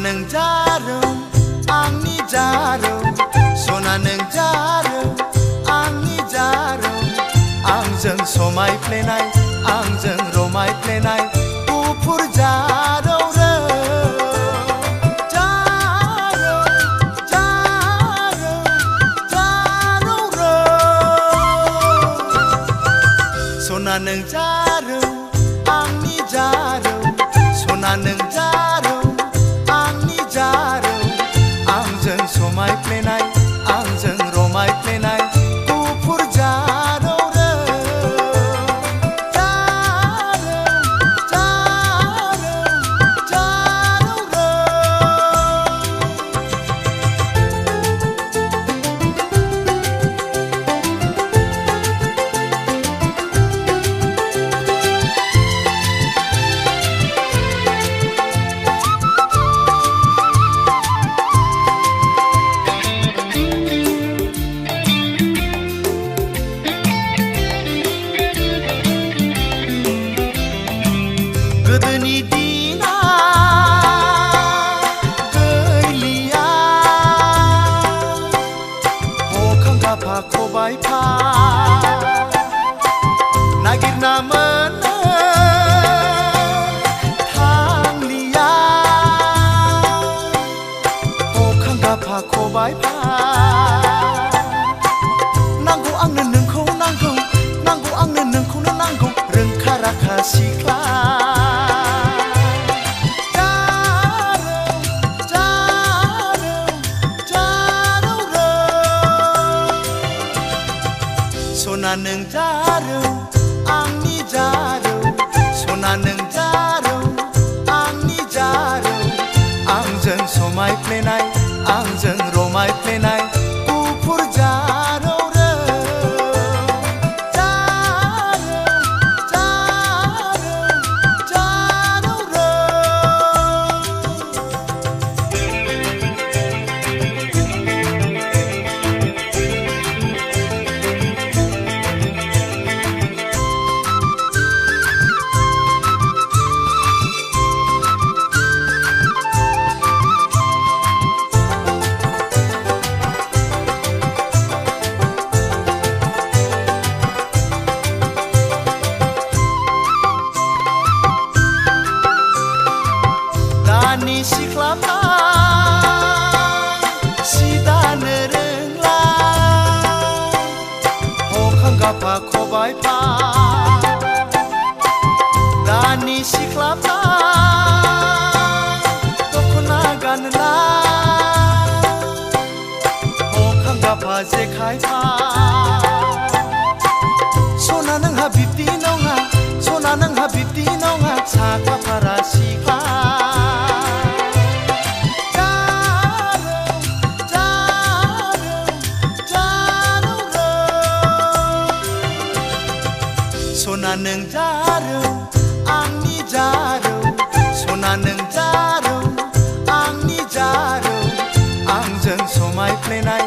नों जारौ आंनि जारौ सना नों जारौ आंनि जारौ आंजों समायफ्लेनाय आंजों रमायफ्लेनाय गुफुर जारौ रौ जारौ जारौ जारौ रौ सना नों जारौ आंनि जारौ सना नों जारौ आंनि जारौ आंजों समायफ्लेनाय आंजों रमायफ्लेनाय गुफुर जारौ रौ जारौ जारौ जारौ रौ गोदोनि दिना गैलिया अखां गाफा खबाइफा नागिरना मोननो थांलिया अखां गाफा खबाइफा नांगौ आंनो नोंखौ नांगौ नांगौ आंनो नोंखौनो नांगौ रोंखा राखा सिख्ला सना नों जारौ आंनि जारौ सना नों जारौ आंनि जारौ आंजों समायफ्लेनाय आंजों रमायफ्लेनाय गुफुर जारौ रौ जारौ जारौ जारौ रौ दानि सिख्लाफ्रा सि दानो रोंला अखां गाफा खबाइफा दानि सिख्लाफ्रा दख'ना गानला अखां गाफा जेखाइफा सना नोंहा बिब्दि नङा सना नोंहा बिब्दि नङा साखाफारा सिख्ला सना नों जारौ आंनि जारौ सना नों जारौ आंनि जारौ आंजों समायफ्लेनाय